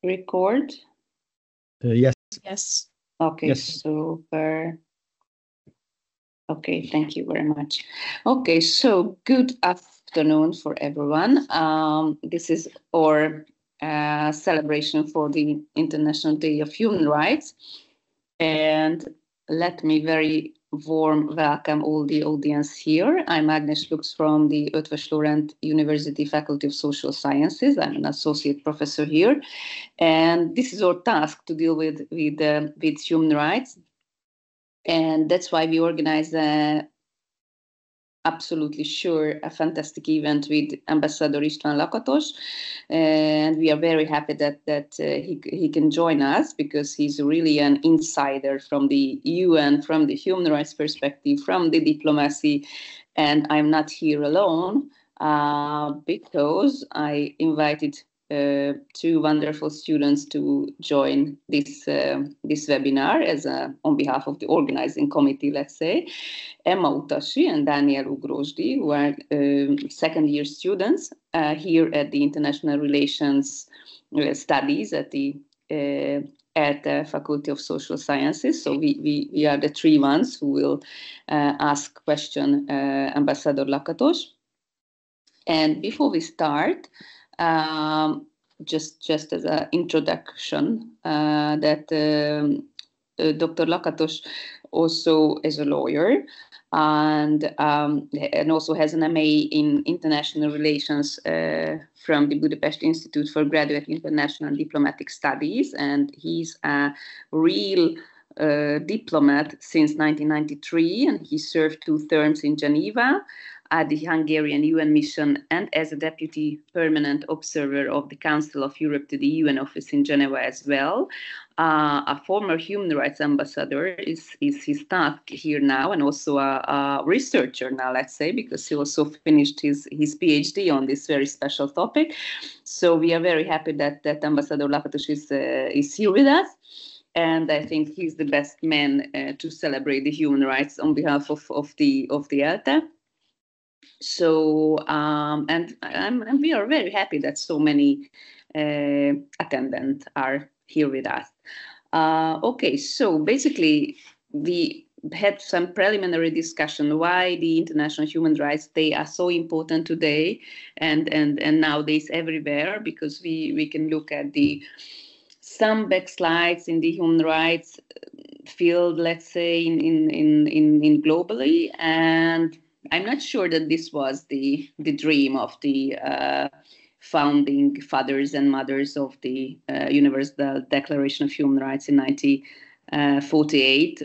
record? Yes. Yes. Okay, Yes. super. Okay, thank you very much. Okay, so good afternoon for everyone. This is our celebration for the International Day of Human Rights. And let me very warm welcome all the audience here. I'm Ágnes Lux from the Utassy University Faculty of Social Sciences. I'm an associate professor here. And this is our task to deal with human rights. And that's why we organize absolutely sure a fantastic event with Ambassador István Lakatos, and we are very happy that he can join us because he's really an insider from the UN, from the human rights perspective, from the diplomacy, and I'm not here alone because I invited two wonderful students to join this webinar on behalf of the organizing committee, let's say. Utassy and Dániel Ugrósdy, who are second-year students here at the International Relations Studies at the ELTE Faculty of Social Sciences. So we are the three ones who will ask question Ambassador Lakatos. And before we start, just as an introduction, that Dr. Lakatos also is a lawyer and also has an MA in International Relations from the Budapest Institute for Graduate International Diplomatic Studies, and he's a real diplomat since 1993, and he served 2 terms in Geneva at the Hungarian UN mission and as a deputy permanent observer of the Council of Europe to the UN office in Geneva as well. A former human rights ambassador is his task here now, and also a researcher now, let's say, because he also finished his PhD on this very special topic. So we are very happy that Ambassador Lakatos is here with us. And I think he's the best man to celebrate the human rights on behalf of the ELTE. So and we are very happy that so many attendants are here with us. Okay, so basically we had some preliminary discussion why the International Human Rights Day are so important today and nowadays everywhere, because we can look at some backslides in the human rights field, let's say, in globally, and I'm not sure that this was the dream of the founding fathers and mothers of the Universal Declaration of Human Rights in 1948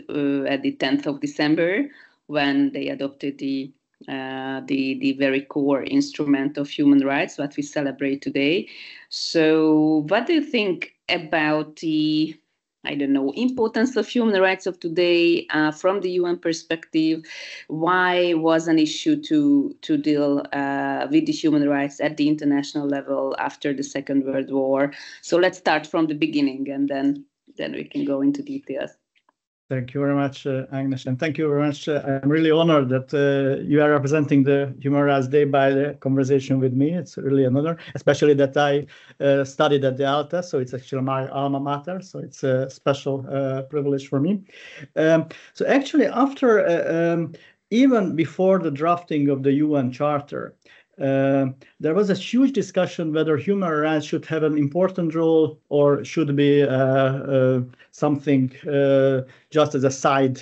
at the 10th of December, when they adopted the very core instrument of human rights that we celebrate today. So what do you think about the importance of human rights of today from the UN perspective? Why was an issue to deal with the human rights at the international level after the Second World War? So let's start from the beginning, and then we can go into details. Thank you very much, Ágnes, and thank you very much. I'm really honored that you are representing the Human Rights Day by the conversation with me. It's really an honor, especially that I studied at the ELTE, so it's actually my alma mater, so it's a special privilege for me. So actually, after, even before the drafting of the UN Charter, there was a huge discussion whether human rights should have an important role or should be something just as a side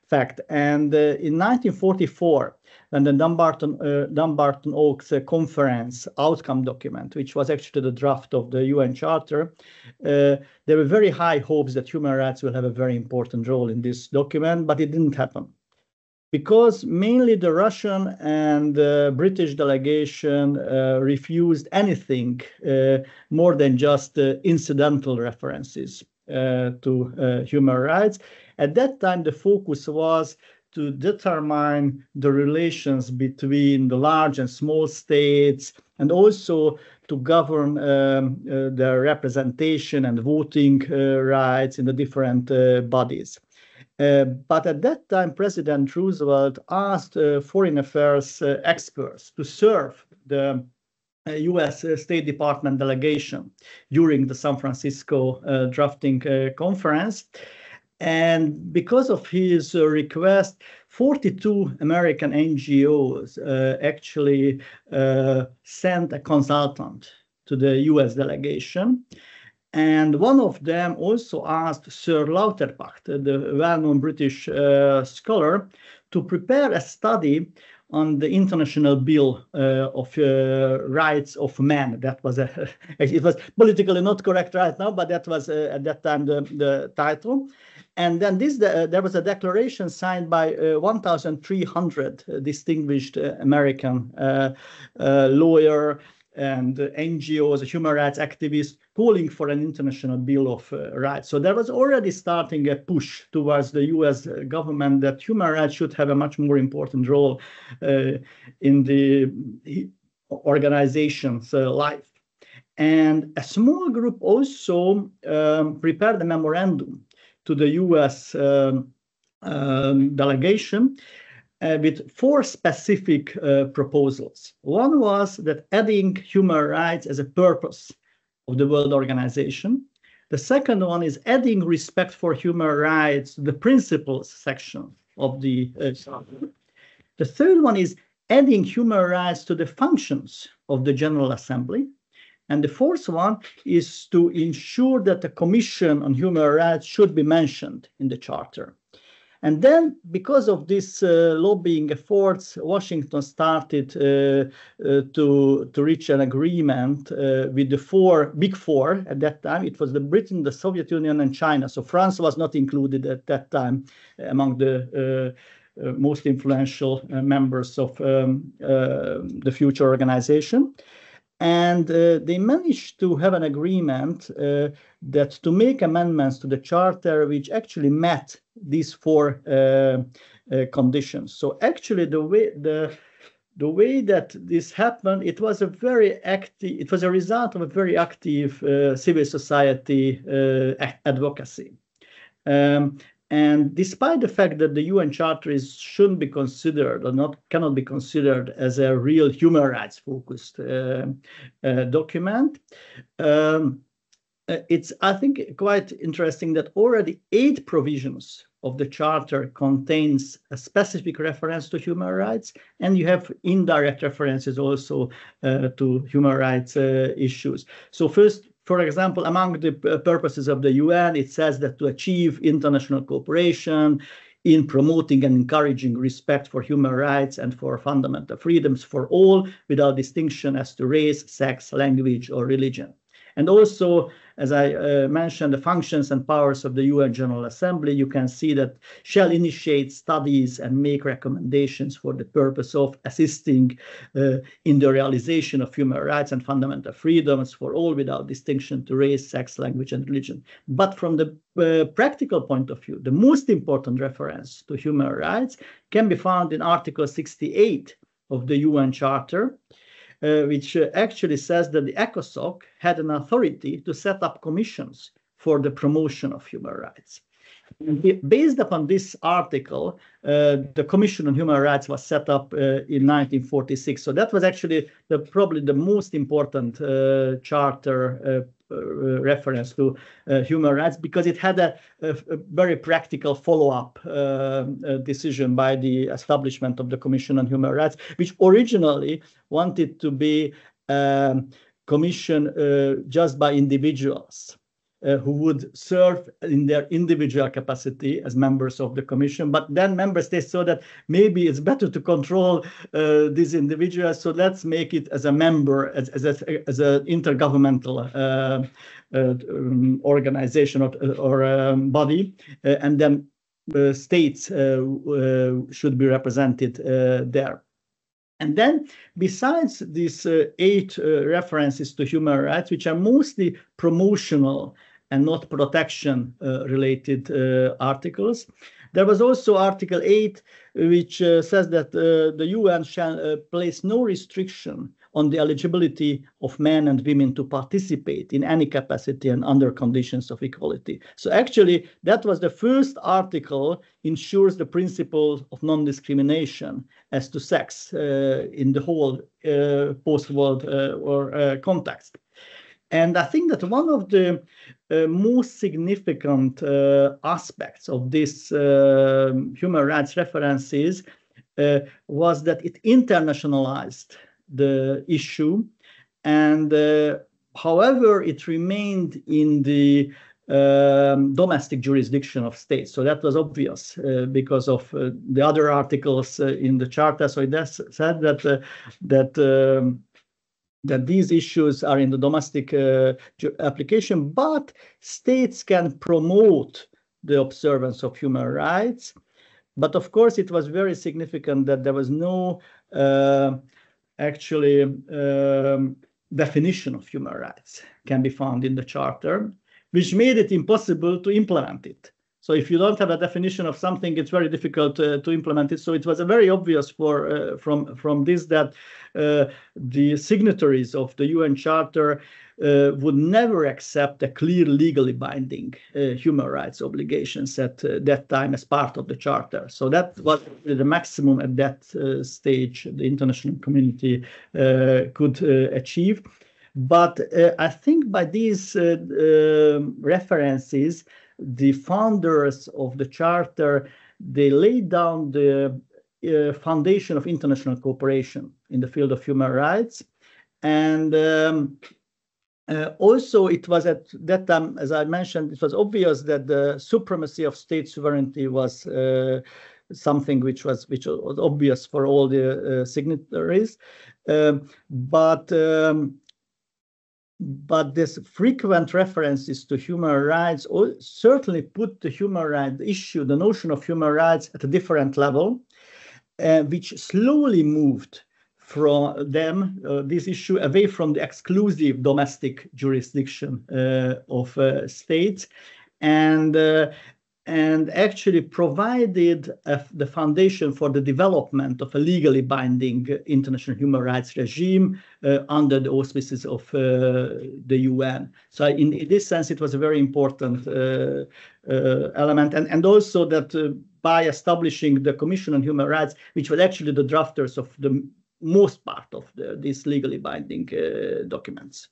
fact. And in 1944, when the Dumbarton Oaks Conference outcome document, which was actually the draft of the UN Charter, there were very high hopes that human rights will have a very important role in this document, but it didn't happen. Because mainly the Russian and British delegation refused anything more than just incidental references to human rights. At that time, the focus was to determine the relations between the large and small states, and also to govern the representation and voting rights in the different bodies. But at that time, President Roosevelt asked foreign affairs experts to serve the U.S. State Department delegation during the San Francisco drafting conference. And because of his request, 42 American NGOs actually sent a consultant to the U.S. delegation. And one of them also asked Sir Lauterpacht, the well-known British scholar, to prepare a study on the International Bill of Rights of Man. That was it was politically not correct right now, but that was at that time the title. And then there was a declaration signed by 1,300 distinguished American lawyer and NGOs, human rights activists, calling for an international bill of rights. So there was already starting a push towards the US government that human rights should have a much more important role in the organization's life. And a small group also prepared a memorandum to the US delegation with 4 specific proposals. One was that adding human rights as a purpose of the World Organization. The second one is adding respect for human rights to the principles section of the Charter. The third one is adding human rights to the functions of the General Assembly. And the fourth one is to ensure that the Commission on Human Rights should be mentioned in the Charter. And then, because of this lobbying efforts, Washington started to reach an agreement with the big four at that time. It was the Britain, the Soviet Union, and China. So France was not included at that time among the most influential members of the future organization. And they managed to have an agreement that to make amendments to the Charter which actually met these 4 conditions. So actually the way that this happened, it was a result of a very active civil society advocacy. And despite the fact that the UN Charter shouldn't be considered or cannot be considered as a real human rights focused document, it's, I think, quite interesting that already 8 provisions of the Charter contains a specific reference to human rights, and you have indirect references also to human rights issues. So first, for example, among the purposes of the UN, it says that to achieve international cooperation in promoting and encouraging respect for human rights and for fundamental freedoms for all, without distinction as to race, sex, language, or religion. And also, as I mentioned, the functions and powers of the UN General Assembly, you can see that shall initiate studies and make recommendations for the purpose of assisting in the realization of human rights and fundamental freedoms for all without distinction to race, sex, language, and religion. But from the practical point of view, the most important reference to human rights can be found in Article 68 of the UN Charter, which actually says that the ECOSOC had an authority to set up commissions for the promotion of human rights. Based upon this article, the Commission on Human Rights was set up in 1946. So that was actually probably the most important charter reference to human rights, because it had a very practical follow-up decision by the establishment of the Commission on Human Rights, which originally wanted to be commissioned just by individuals who would serve in their individual capacity as members of the Commission. But then member states saw that maybe it's better to control these individuals, so let's make it as a member, as an intergovernmental organization or body, and then states should be represented there. And then, besides these 8 references to human rights, which are mostly promotional and not protection related articles, there was also Article 8, which says that the UN shall place no restriction on the eligibility of men and women to participate in any capacity and under conditions of equality. So actually, that was the first article ensures the principle of non-discrimination as to sex in the whole post-world war context. And I think that one of the most significant aspects of this human rights references was that it internationalized the issue, and however, it remained in the domestic jurisdiction of states. So that was obvious because of the other articles in the Charter. So it said that these issues are in the domestic application, but states can promote the observance of human rights. But of course, it was very significant that there was no definition of human rights can be found in the Charter, which made it impossible to implement it. So if you don't have a definition of something, it's very difficult to implement it. So it was very obvious from this that the signatories of the UN Charter would never accept a clear legally binding human rights obligations at that time as part of the Charter. So that was the maximum at that stage the international community could achieve. But I think by these references, the founders of the Charter, they laid down the foundation of international cooperation in the field of human rights. And also, it was at that time, as I mentioned, it was obvious that the supremacy of state sovereignty was something which was obvious for all the signatories. But this frequent references to human rights certainly put the human rights issue, the notion of human rights, at a different level, which slowly moved from this issue away from the exclusive domestic jurisdiction of states, and actually provided the foundation for the development of a legally binding international human rights regime under the auspices of the UN. So in this sense, it was a very important element. And also that by establishing the Commission on Human Rights, which was actually the drafters of the most part of these legally binding documents.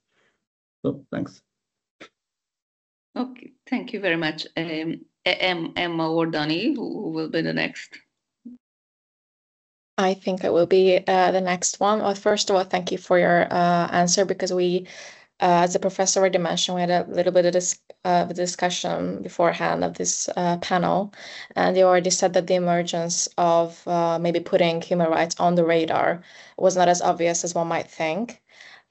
So thanks. Okay, thank you very much. Emma or Dani, who will be the next? I think I will be the next one. Well, first of all, thank you for your answer, because we, as the professor already mentioned, we had a little bit of discussion beforehand of this panel, and they already said that the emergence of maybe putting human rights on the radar was not as obvious as one might think.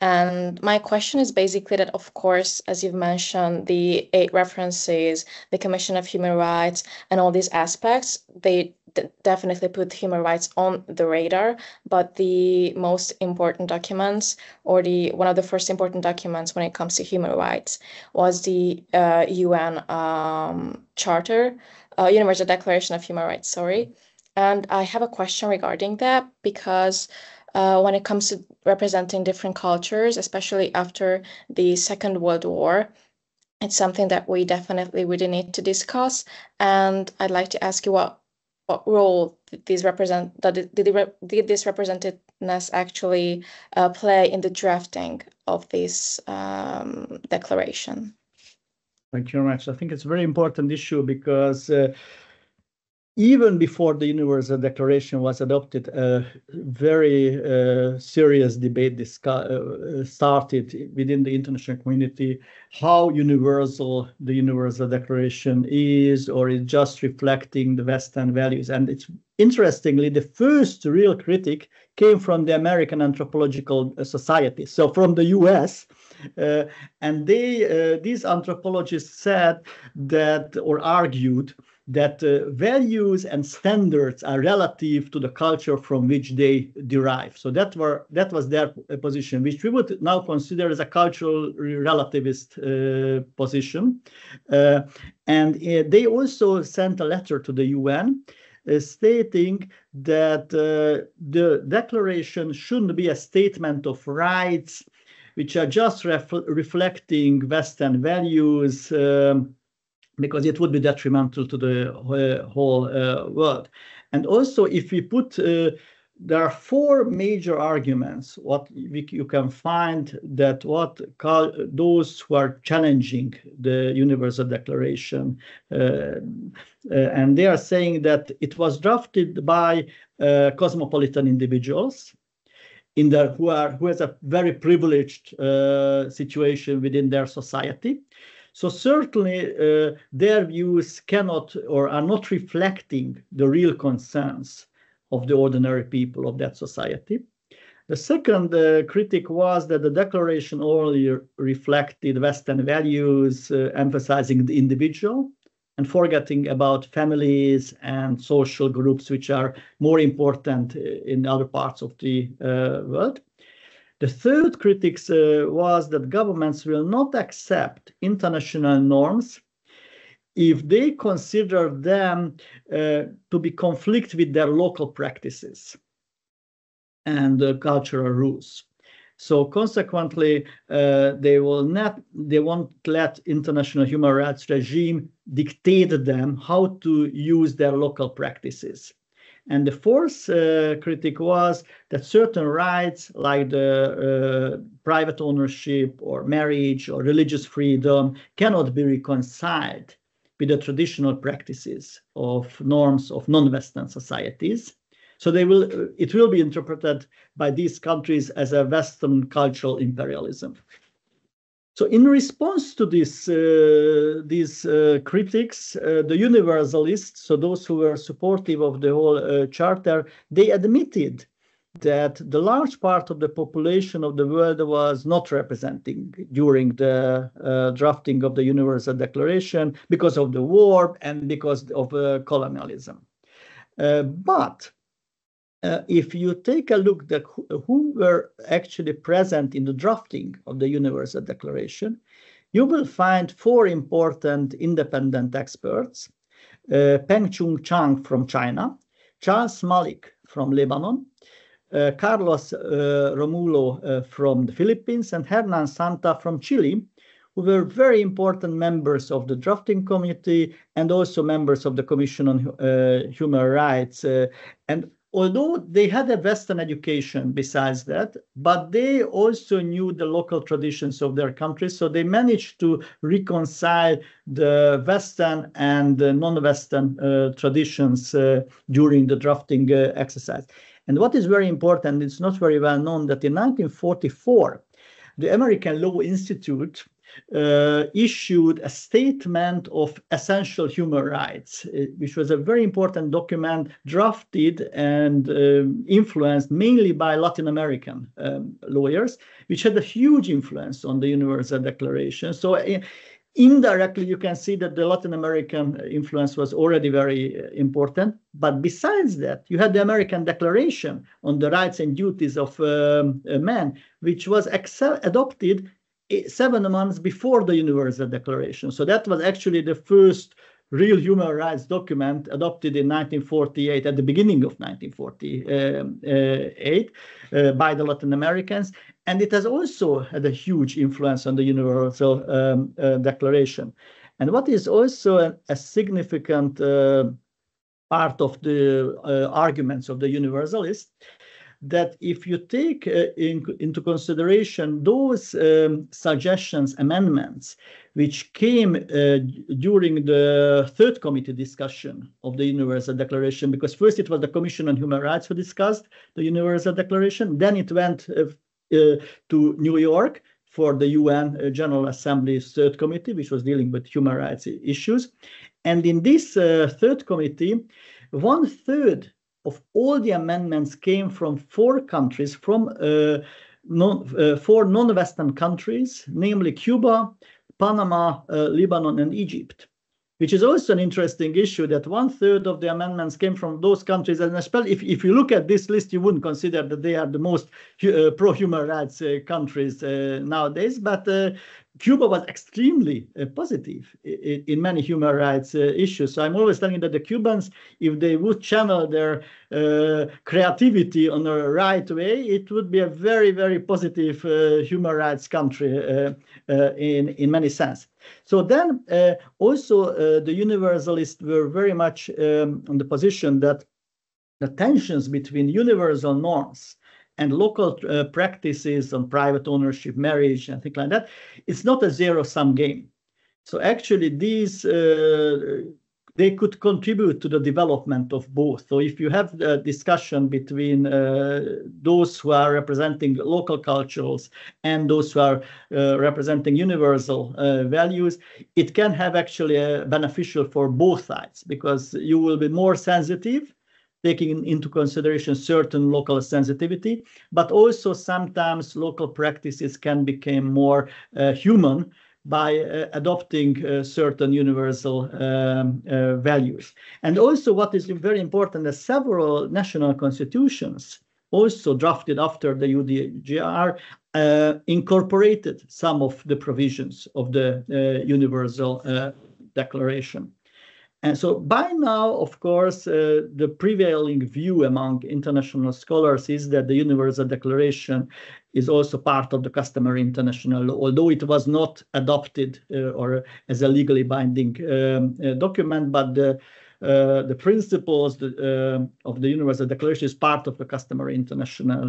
And my question is basically that, of course, as you've mentioned, the 8 references, the Commission of Human Rights, and all these aspects, they definitely put human rights on the radar. But the most important documents, or one of the first important documents when it comes to human rights, was the UN Charter, Universal Declaration of Human Rights, sorry. And I have a question regarding that, because when it comes to representing different cultures, especially after the Second World War, it's something that we definitely really need to discuss. And I'd like to ask you what role did this representativeness actually play in the drafting of this declaration? Thank you very much. I think it's a very important issue because even before the Universal Declaration was adopted, a very serious debate started within the international community, how universal the Universal Declaration is, or is just reflecting the Western values. And it's interestingly, the first real critic came from the American Anthropological Society, so from the US. And these anthropologists said that, or argued, that values and standards are relative to the culture from which they derive. So that was their position, which we would now consider as a cultural relativist position. And they also sent a letter to the UN stating that the declaration shouldn't be a statement of rights which are just reflecting Western values, because it would be detrimental to the whole world. And also, if we put, there are four major arguments what you can find that those who are challenging the Universal Declaration, and they are saying that it was drafted by cosmopolitan individuals who has a very privileged situation within their society. So certainly their views cannot or are not reflecting the real concerns of the ordinary people of that society. The second critique was that the declaration only reflected Western values, emphasizing the individual and forgetting about families and social groups, which are more important in other parts of the world. The third critique was that governments will not accept international norms if they consider them to be conflict with their local practices and cultural rules. So consequently, they won't let international human rights regime dictate them how to use their local practices. And the fourth critique was that certain rights like the private ownership or marriage or religious freedom cannot be reconciled with the traditional practices of norms of non-Western societies. So it will be interpreted by these countries as a Western cultural imperialism. So in response to these critics, the universalists, so those who were supportive of the whole charter, they admitted that the large part of the population of the world was not representing during the drafting of the Universal Declaration because of the war and because of colonialism. But if you take a look at who were actually present in the drafting of the Universal Declaration, you will find four important independent experts: Peng Chung Chang from China, Charles Malik from Lebanon, Carlos Romulo from the Philippines, and Hernan Santa from Chile, who were very important members of the drafting committee and also members of the Commission on Human Rights. And although they had a Western education besides that, but they also knew the local traditions of their countries, so they managed to reconcile the Western and the non-Western traditions during the drafting exercise. And what is very important, it's not very well known, that in 1944, the American Law Institute issued a statement of essential human rights, which was a very important document drafted and influenced mainly by Latin American lawyers, which had a huge influence on the Universal Declaration. So indirectly, you can see that the Latin American influence was already very important. But besides that, you had the American Declaration on the Rights and Duties of Man, which was adopted 7 months before the Universal Declaration. So that was actually the first real human rights document adopted in 1948, at the beginning of 1948, by the Latin Americans. And it has also had a huge influence on the Universal Declaration. And what is also a significant part of the arguments of the Universalists, that if you take into consideration those suggestions, amendments, which came during the third committee discussion of the Universal Declaration, because first it was the Commission on Human Rights who discussed the Universal Declaration, then it went to New York for the UN General Assembly's third committee, which was dealing with human rights issues. And in this third committee, 1/3 of all the amendments came from 4 countries, from 4 non-Western countries, namely Cuba, Panama, Lebanon, and Egypt, which is also an interesting issue, that 1/3 of the amendments came from those countries. And especially if you look at this list, you wouldn't consider that they are the most pro-human rights countries nowadays. But Cuba was extremely positive in many human rights issues. So I'm always telling that the Cubans, if they would channel their creativity on the right way, it would be a very, very positive human rights country in many sense. So then also the universalists were very much on the position that the tensions between universal norms and local practices on private ownership, marriage, and things like that, it's not a zero-sum game. So actually these, they could contribute to the development of both. So if you have a discussion between those who are representing local cultures and those who are representing universal values, it can have actually a beneficial for both sides, because you will be more sensitive, taking into consideration certain local sensitivity, but also sometimes local practices can become more human by adopting certain universal values. And also what is very important is several national constitutions also drafted after the UDGR incorporated some of the provisions of the Universal Declaration. And so by now, of course, the prevailing view among international scholars is that the Universal Declaration is also part of the customary international law, although it was not adopted or as a legally binding document, but the principles of the Universal Declaration is part of the customary international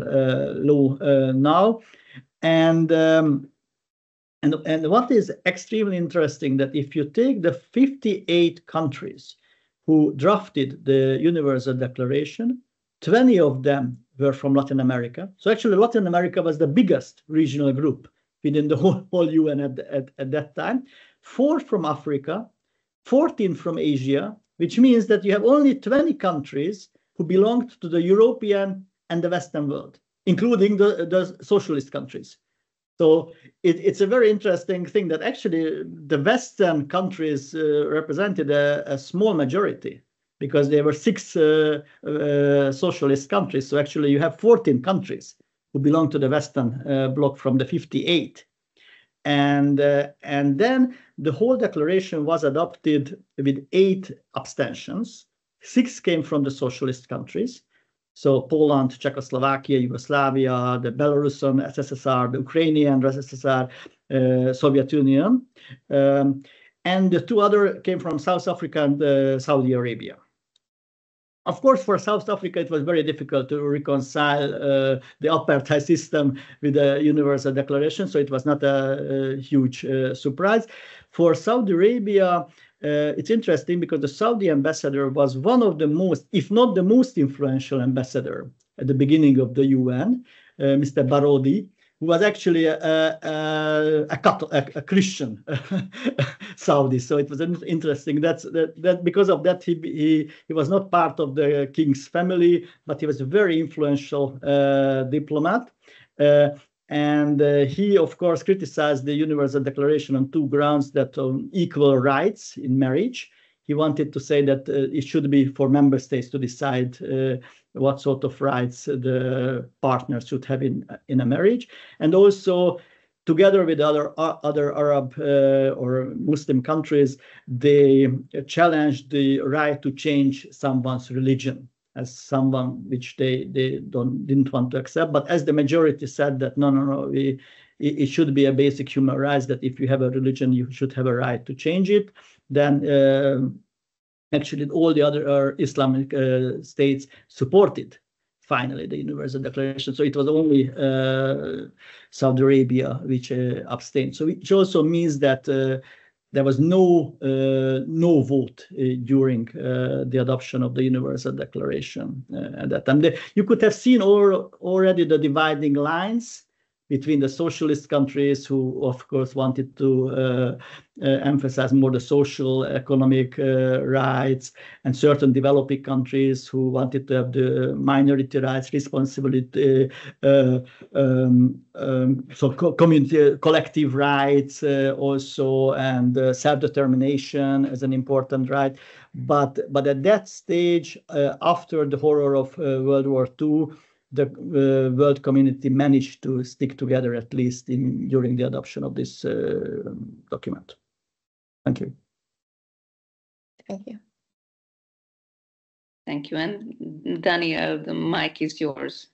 law now. And what is extremely interesting that if you take the 58 countries who drafted the Universal Declaration, 20 of them were from Latin America. So actually Latin America was the biggest regional group within the whole UN at that time. 4 from Africa, 14 from Asia, which means that you have only 20 countries who belonged to the European and the Western world, including the socialist countries. So it's a very interesting thing that actually the Western countries represented a small majority, because there were 6 socialist countries. So actually you have 14 countries who belong to the Western bloc from the 58. And then the whole declaration was adopted with 8 abstentions. 6 came from the socialist countries. So Poland, Czechoslovakia, Yugoslavia, the Belarusian SSSR, the Ukrainian SSSR, Soviet Union. And the 2 other came from South Africa and Saudi Arabia. Of course, for South Africa, it was very difficult to reconcile the apartheid system with the Universal Declaration, so it was not a huge surprise. For Saudi Arabia, it's interesting because the Saudi ambassador was one of the most, if not the most influential ambassador at the beginning of the UN, Mr. Barodi, who was actually a Christian Saudi. So it was interesting that because of that, he was not part of the king's family, but he was a very influential diplomat. And he, of course, criticized the Universal Declaration on 2 grounds: that on equal rights in marriage. He wanted to say that it should be for member states to decide what sort of rights the partners should have in a marriage. And also, together with other Arab or Muslim countries, they challenged the right to change someone's religion as someone which they didn't want to accept. But as the majority said that no, it should be a basic human right, that if you have a religion, you should have a right to change it, then actually all the other Islamic states supported finally the Universal Declaration. So it was only Saudi Arabia which abstained. So which also means that there was no vote during the adoption of the Universal Declaration at that time. You could have seen already the dividing lines between the socialist countries, who of course wanted to emphasize more the social, economic rights, and certain developing countries who wanted to have the minority rights, responsibility, so community, collective rights also, and self-determination as an important right. But at that stage, after the horror of World War II, the world community managed to stick together, at least during the adoption of this document. Thank you. Thank you. Thank you. And Dániel, the mic is yours.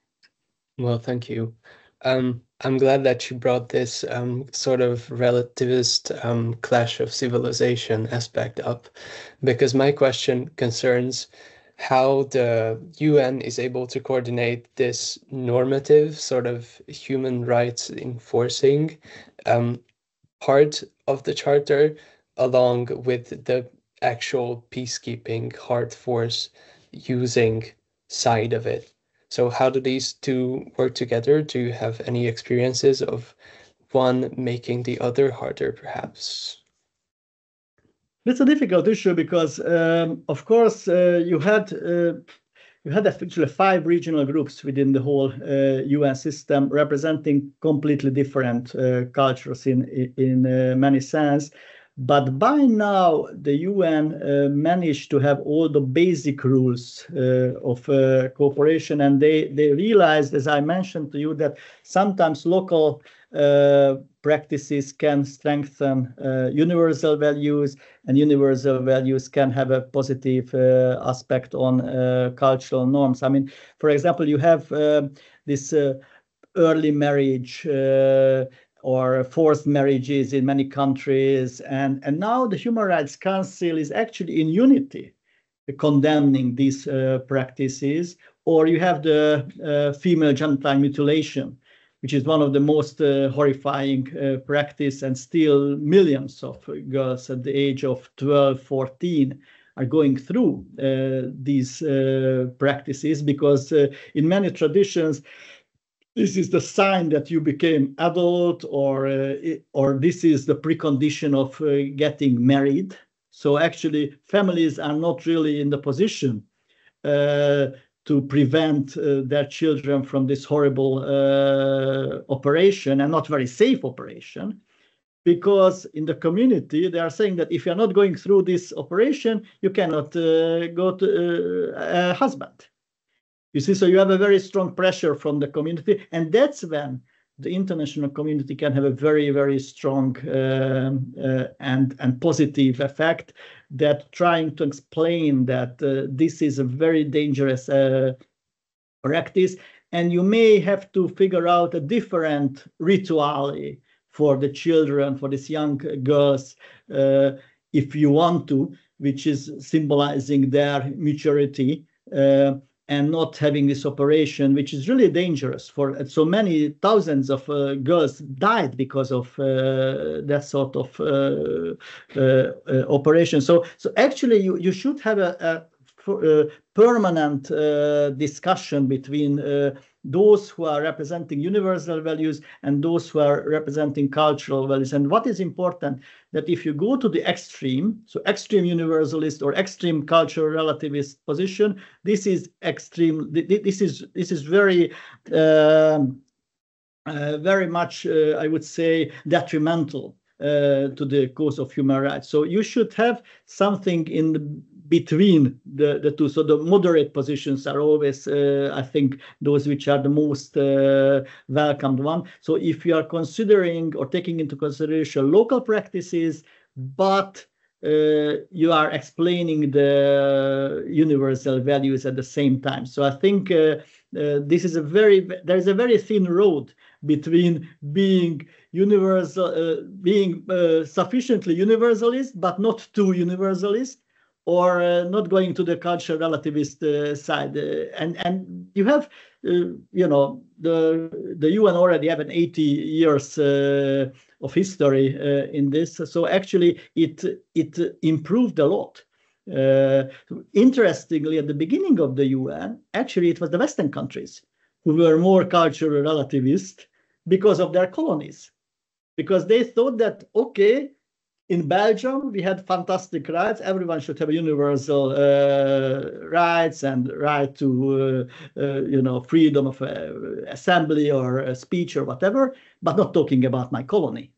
Well, thank you. I'm glad that you brought this sort of relativist clash of civilization aspect up, because my question concerns how the UN is able to coordinate this normative sort of human rights enforcing part of the Charter along with the actual peacekeeping hard force using side of it. So how do these two work together? Do you have any experiences of one making the other harder, perhaps? It's a difficult issue because, of course, you had actually 5 regional groups within the whole UN system, representing completely different cultures in many sense. But by now, the UN managed to have all the basic rules of cooperation, and they realized, as I mentioned to you, that sometimes local practices can strengthen universal values, and universal values can have a positive aspect on cultural norms. I mean, for example, you have this early marriage or forced marriages in many countries. And now the Human Rights Council is actually in unity condemning these practices. Or you have the female genital mutilation, which is one of the most horrifying practice, and still millions of girls at the age of 12, 14 are going through these practices, because in many traditions, this is the sign that you became adult, or this is the precondition of getting married. So actually, families are not really in the position to prevent their children from this horrible operation, and not very safe operation, because in the community, they are saying that if you're not going through this operation, you cannot go to a husband. You see, so you have a very strong pressure from the community, and that's when the international community can have a very, very strong and positive effect, that trying to explain that this is a very dangerous practice, and you may have to figure out a different ritual for the children, for these young girls, if you want to, which is symbolizing their maturity. And not having this operation, which is really dangerous. For so many thousands of girls died because of that sort of operation. So actually, you should have a permanent discussion between those who are representing universal values and those who are representing cultural values. And what is important, that if you go to the extreme, so extreme universalist or extreme cultural relativist position, this is extreme. This is very very much, I would say, detrimental to the cause of human rights. So you should have something in between the two. So the moderate positions are always, I think, those which are the most welcomed one. So if you are considering or taking into consideration local practices, but you are explaining the universal values at the same time. So I think this is there is a very thin road between being universal, being sufficiently universalist, but not too universalist, or not going to the cultural relativist side. And you have, you know, the UN already have an 80 years of history in this. So actually, it improved a lot. Interestingly, at the beginning of the UN, actually, it was the Western countries who were more cultural relativist because of their colonies, because they thought that, okay, in Belgium, we had fantastic rights. Everyone should have universal rights and right to, you know, freedom of assembly or speech or whatever, but not talking about my colony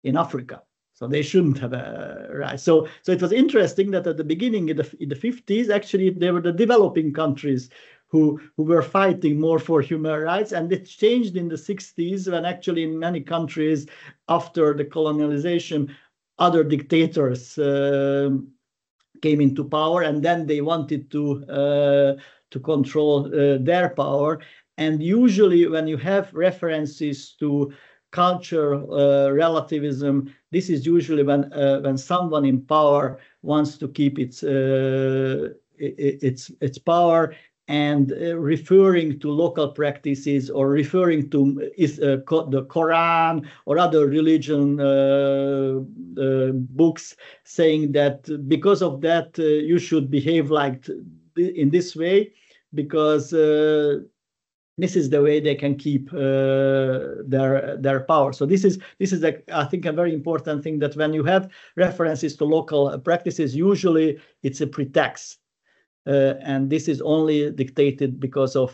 in Africa. So they shouldn't have a right. So it was interesting that at the beginning, in the 50s, actually, they were the developing countries who were fighting more for human rights. And it changed in the 60s when actually in many countries after the colonialization, other dictators came into power, and then they wanted to control their power. And usually when you have references to cultural relativism, this is usually when someone in power wants to keep its power, and referring to local practices or referring to the Quran or other religion books, saying that because of that you should behave like in this way, because this is the way they can keep their power. So this is I think a very important thing, that when you have references to local practices, usually it's a pretext. And this is only dictated because of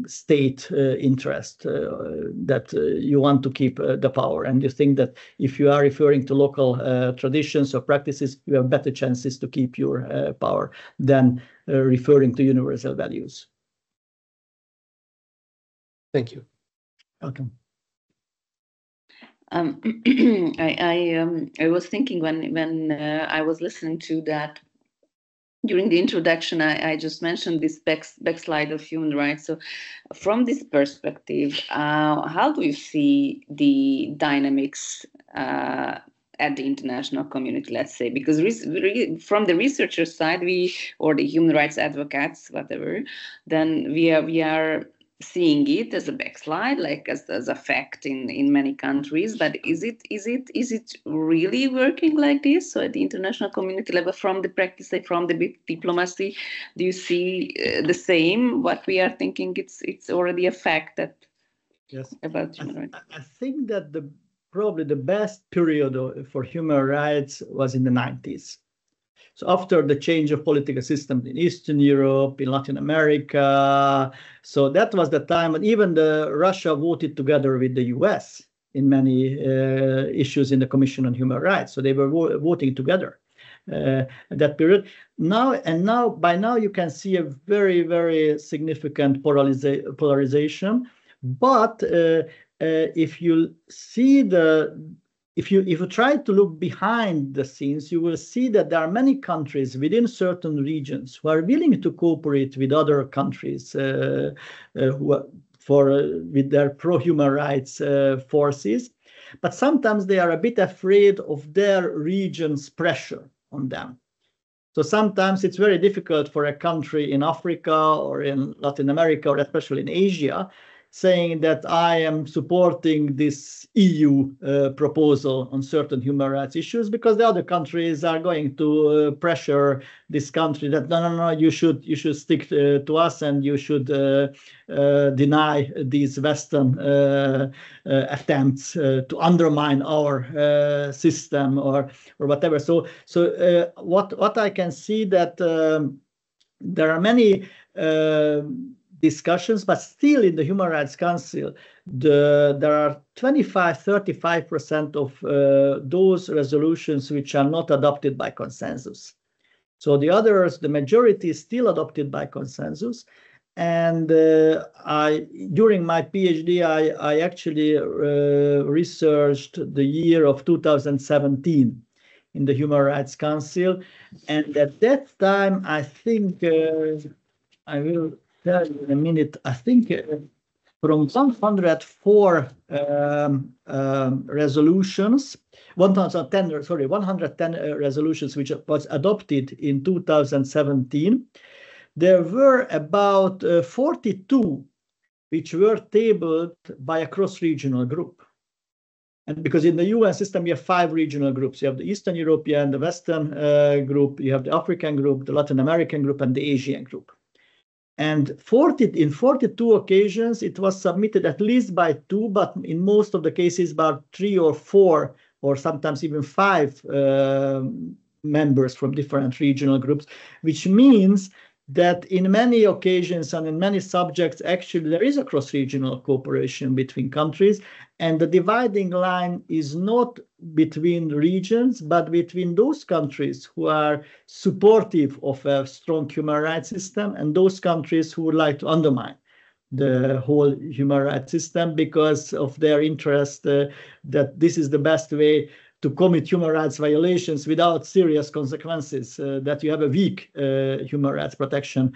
state interest, that you want to keep the power. And you think that if you are referring to local traditions or practices, you have better chances to keep your power than referring to universal values. Thank you. Welcome. I was thinking when I was listening to that, during the introduction, I just mentioned this backslide of human rights. So from this perspective, how do you see the dynamics at the international community, let's say? Because from the researcher side, or the human rights advocates, whatever, then we are seeing it as a backslide, like as a fact in many countries. But is it really working like this? So at the international community level, from the practice, from the diplomacy, do you see the same? What we are thinking, it's already a fact that about human rights. I think that probably the best period for human rights was in the 90s. So after the change of political system in Eastern Europe, in Latin America, so that was the time, and even Russia voted together with the US in many issues in the Commission on Human Rights. So they were voting together that period. By now you can see a very, very significant polarization. But if you see if you try to look behind the scenes, you will see that there are many countries within certain regions who are willing to cooperate with other countries with their pro-human rights forces. But sometimes they are a bit afraid of their region's pressure on them. So sometimes it's very difficult for a country in Africa or in Latin America, or especially in Asia, saying that I am supporting this EU proposal on certain human rights issues, because the other countries are going to pressure this country that no, you should stick to us, and you should deny these Western attempts to undermine our system or whatever. So what I can see that there are many discussions, but still in the Human Rights Council, there are 25-35% of those resolutions which are not adopted by consensus. So the others, the majority is still adopted by consensus. And during my PhD, I actually researched the year of 2017 in the Human Rights Council. And at that time, I think I will tell you in a minute, I think from 104 resolutions, 110 resolutions which was adopted in 2017, there were about 42 which were tabled by a cross-regional group. And because in the UN system, you have 5 regional groups. You have the Eastern European, the Western group, you have the African group, the Latin American group, and the Asian group. And in 42 occasions, it was submitted at least by 2, but in most of the cases, about 3 or 4, or sometimes even 5 members from different regional groups, which means that in many occasions and in many subjects, actually, there is a cross-regional cooperation between countries. And the dividing line is not between regions, but between those countries who are supportive of a strong human rights system and those countries who would like to undermine the whole human rights system because of their interest that this is the best way to commit human rights violations without serious consequences, that you have a weak human rights protection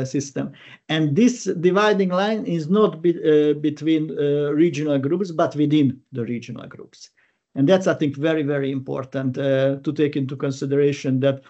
system. And this dividing line is not between regional groups, but within the regional groups. And that's, I think, very, very important to take into consideration that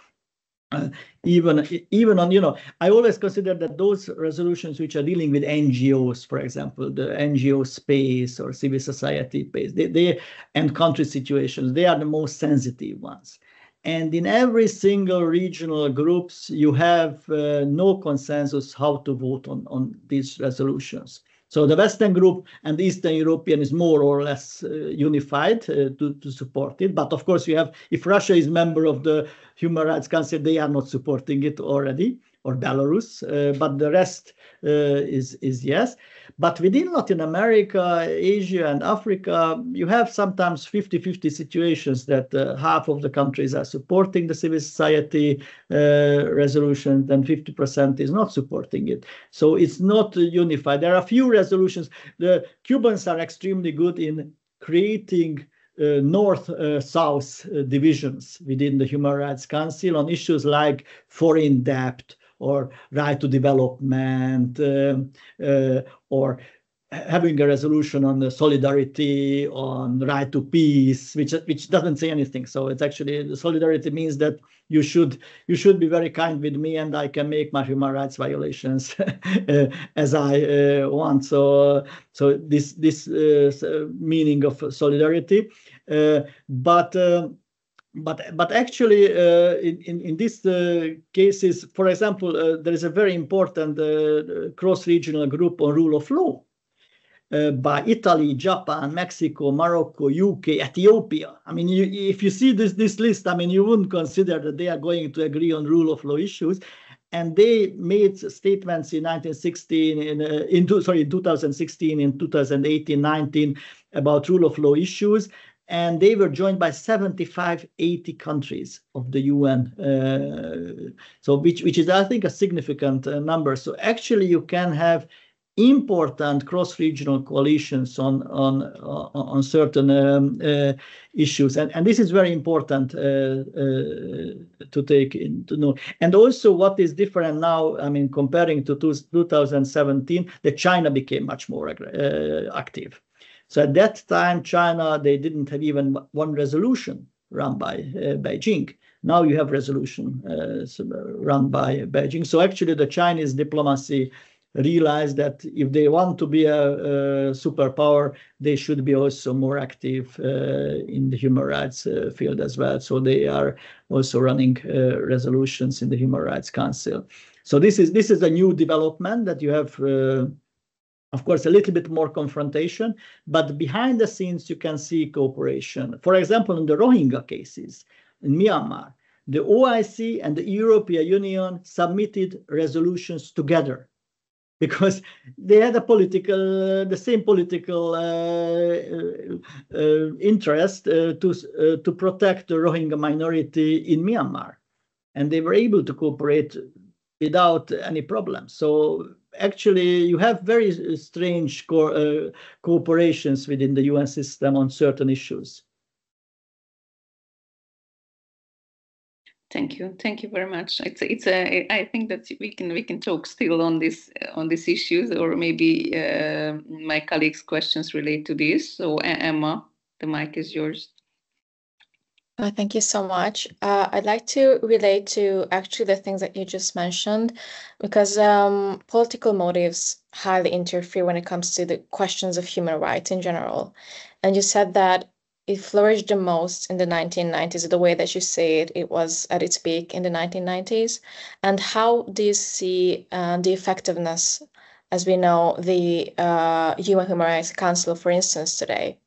even on, I always consider that those resolutions which are dealing with NGOs, for example, the NGO space or civil society space, they and country situations, they are the most sensitive ones. And in every single regional groups, you have no consensus how to vote on these resolutions. So the Western group and the Eastern European is more or less unified to support it. But of course, you have, if Russia is member of the Human Rights Council, they are not supporting it already, or Belarus, but the rest is yes. But within Latin America, Asia, and Africa, you have sometimes 50-50 situations that half of the countries are supporting the civil society resolution, and 50% is not supporting it. So it's not unified. There are a few resolutions. The Cubans are extremely good in creating north-south divisions within the Human Rights Council on issues like foreign debt, or right to development, or having a resolution on the solidarity, on right to peace, which doesn't say anything. So it's actually, the solidarity means that you should be very kind with me, and I can make my human rights violations as I want. So this meaning of solidarity, but actually, in these cases, for example, there is a very important cross-regional group on rule of law by Italy, Japan, Mexico, Morocco, UK, Ethiopia. I mean, if you see this list, I mean, you wouldn't consider that they are going to agree on rule of law issues. And they made statements in 2016, in 2018, 19 about rule of law issues. And they were joined by 75, 80 countries of the UN, so which is, I think, a significant number. So actually, you can have important cross-regional coalitions on certain issues, and this is very important to take into note. And also, what is different now, I mean, comparing to 2017, that China became much more active. So at that time, China, they didn't have even one resolution run by Beijing. Now you have resolution run by Beijing. So actually, the Chinese diplomacy realized that if they want to be a superpower, they should be also more active in the human rights field as well. So they are also running resolutions in the Human Rights Council. So this is a new development that you have. Of course, a little bit more confrontation, but behind the scenes, you can see cooperation. For example, in the Rohingya cases in Myanmar, the OIC and the European Union submitted resolutions together because they had the same political interest to protect the Rohingya minority in Myanmar. And they were able to cooperate without any problem. So actually, you have very strange cooperations within the UN system on certain issues. Thank you very much. I think that we can talk still on these issues, or maybe my colleagues' questions relate to this. So Emma, the mic is yours. Thank you so much. I'd like to relate to actually the things that you just mentioned, because political motives highly interfere when it comes to the questions of human rights in general. And you said that it flourished the most in the 1990s. The way that you say it, it was at its peak in the 1990s. And how do you see the effectiveness, as we know, the UN Human Rights Council, for instance, today?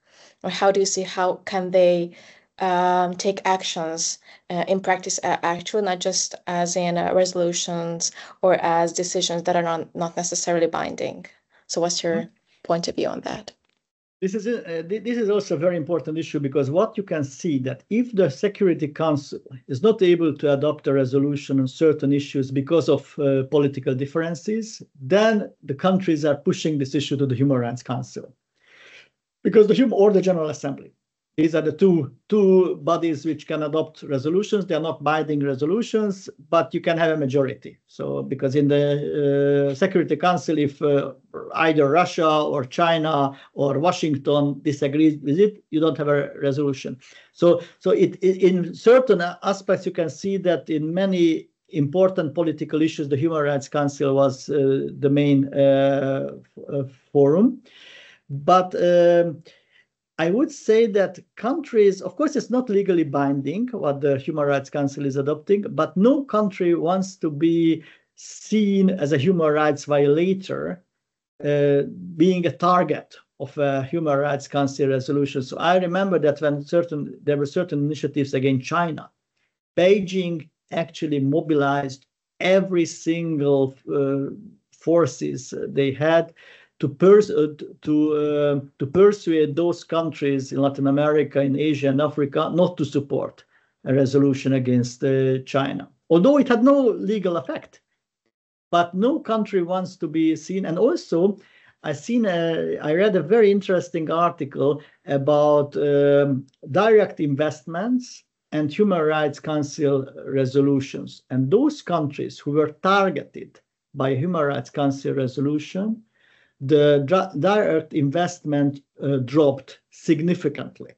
Or how do you see how can they take actions in practice, actually, not just as in resolutions or as decisions that are not necessarily binding. So what's your point of view on that? This is also a very important issue, because what you can see that if the Security Council is not able to adopt a resolution on certain issues because of political differences, then the countries are pushing this issue to the Human Rights Council, because the General Assembly. These are the two bodies which can adopt resolutions. They are not binding resolutions, but you can have a majority. So because in the Security Council, if either Russia or China or Washington disagrees with it, you don't have a resolution. So in certain aspects, you can see that in many important political issues, the Human Rights Council was the main forum. But I would say that countries, of course, it's not legally binding what the Human Rights Council is adopting, but no country wants to be seen as a human rights violator, being a target of a Human Rights Council resolution. So I remember that when there were certain initiatives against China, Beijing actually mobilized every single forces they had to persuade those countries in Latin America, in Asia and Africa not to support a resolution against China, although it had no legal effect. But no country wants to be seen. And also, I read a very interesting article about direct investments and Human Rights Council resolutions. And those countries who were targeted by a Human Rights Council resolution, the direct investment dropped significantly.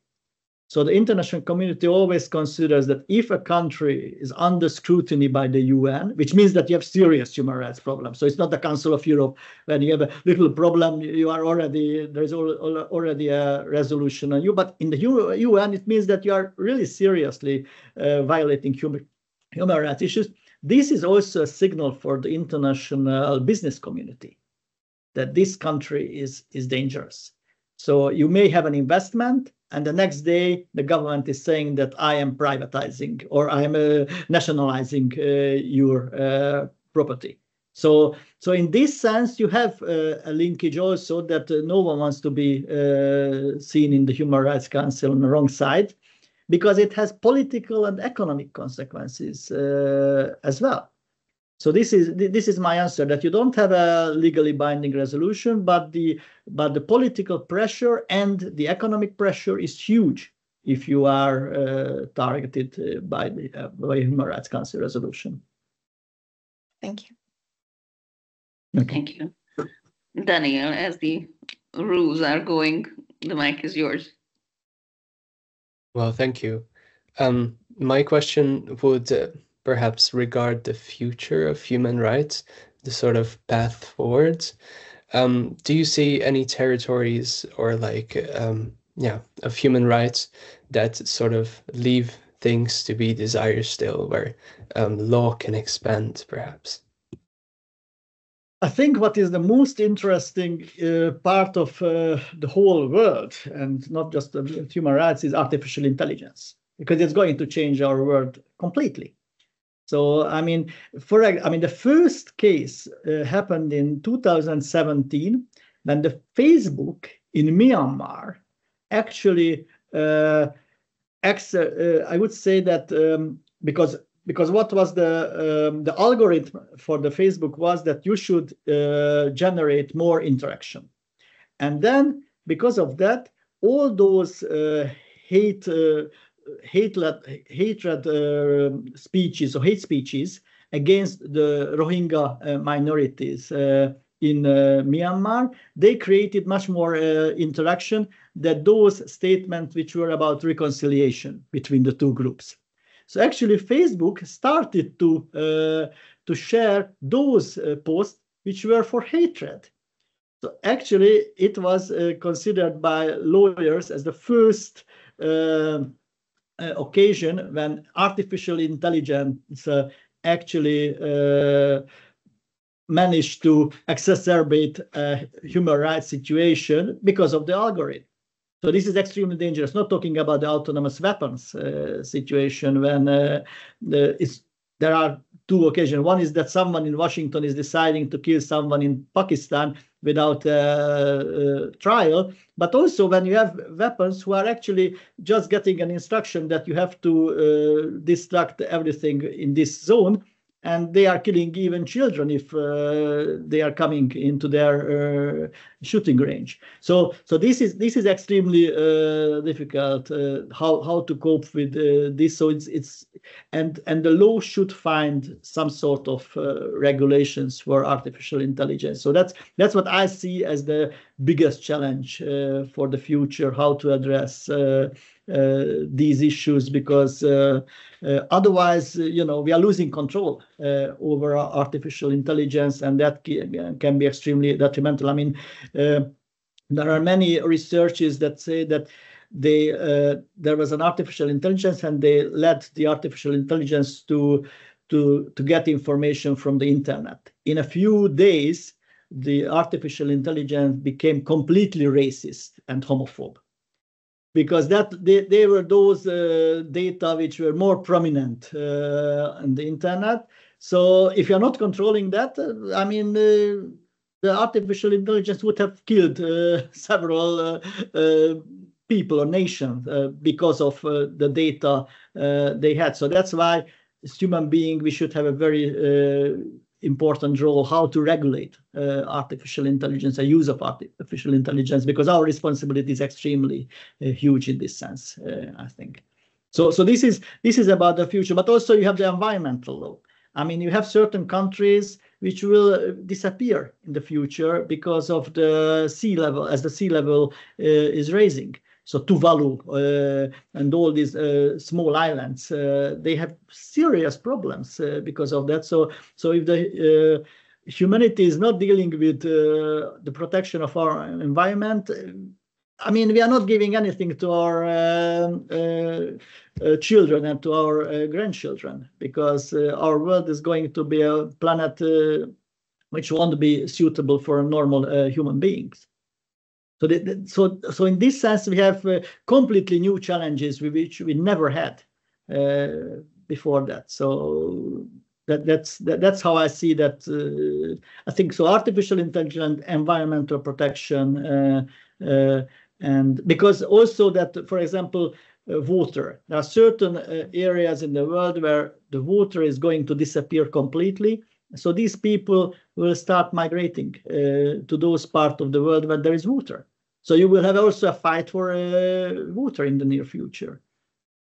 So the international community always considers that if a country is under scrutiny by the UN, which means that you have serious human rights problems. So it's not the Council of Europe. When you have a little problem, there's already a resolution on you. But in the UN, it means that you are really seriously violating human rights issues. This is also a signal for the international business community that this country is dangerous. So you may have an investment, and the next day the government is saying that I am privatizing or I am nationalizing your property. So in this sense, you have a linkage also that no one wants to be seen in the Human Rights Council on the wrong side, because it has political and economic consequences as well. So this is my answer, that you don't have a legally binding resolution, but the political pressure and the economic pressure is huge if you are targeted by Human Rights Council resolution. Thank you. Okay. Thank you. Dániel, as the rules are going, the mic is yours. Well, thank you. My question would perhaps regard the future of human rights, the sort of path forwards. Do you see any territories or of human rights that sort of leave things to be desired still, where law can expand, perhaps? I think what is the most interesting part of the whole world, and not just human rights, is artificial intelligence, because it's going to change our world completely. So, the first case happened in 2017, when the Facebook in Myanmar actually, I would say that because what was the algorithm for the Facebook was that you should generate more interaction. And then because of that, all those hatred speeches or hate speeches against the Rohingya minorities in Myanmar, they created much more interaction than those statements which were about reconciliation between the two groups. So actually, Facebook started to share those posts which were for hatred. So actually, it was considered by lawyers as the first occasion when artificial intelligence actually managed to exacerbate a human rights situation because of the algorithm. So this is extremely dangerous. Not talking about the autonomous weapons situation when there are two occasions. One is that someone in Washington is deciding to kill someone in Pakistan without trial, but also when you have weapons who are actually just getting an instruction that you have to destruct everything in this zone, and they are killing even children if they are coming into their shooting range. So this is extremely difficult. How to cope with this? So and the law should find some sort of regulations for artificial intelligence. So that's what I see as the biggest challenge for the future: how to address these issues, because otherwise, we are losing control over artificial intelligence, and that can be extremely detrimental. I mean, there are many researches that say that there was an artificial intelligence, and they led the artificial intelligence to get information from the internet. In a few days, the artificial intelligence became completely racist and homophobe, because they were those data which were more prominent on the internet. So if you're not controlling that, I mean, the artificial intelligence would have killed several people or nations because of the data they had. So that's why, as human beings, we should have a very important role how to regulate artificial intelligence, the use of artificial intelligence, because our responsibility is extremely huge in this sense, I think. So this is about the future, but also you have the environmental law. I mean, you have certain countries which will disappear in the future because of the sea level, as the sea level is rising. So Tuvalu and all these small islands, they have serious problems because of that. So if the humanity is not dealing with the protection of our environment, I mean, we are not giving anything to our children and to our grandchildren, because our world is going to be a planet which won't be suitable for normal human beings. So in this sense, we have completely new challenges which we never had before that. So that's how I see that. I think so. Artificial intelligence, environmental protection, and because also that, for example, water. There are certain areas in the world where the water is going to disappear completely. So these people will start migrating to those parts of the world where there is water. So you will have also a fight for water in the near future.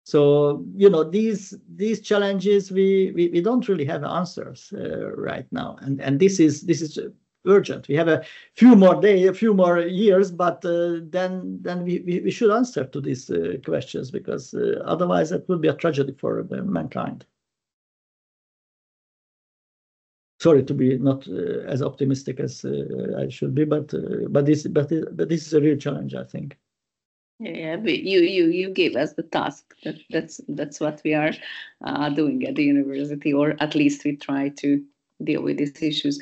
So these challenges we don't really have answers right now, and this is urgent. We have a few more years, but then we should answer to these questions, because otherwise it would be a tragedy for mankind. Sorry to be not as optimistic as I should be, but this is a real challenge, I think. Yeah, but you gave us the task. That's what we are doing at the university, or at least we try to deal with these issues.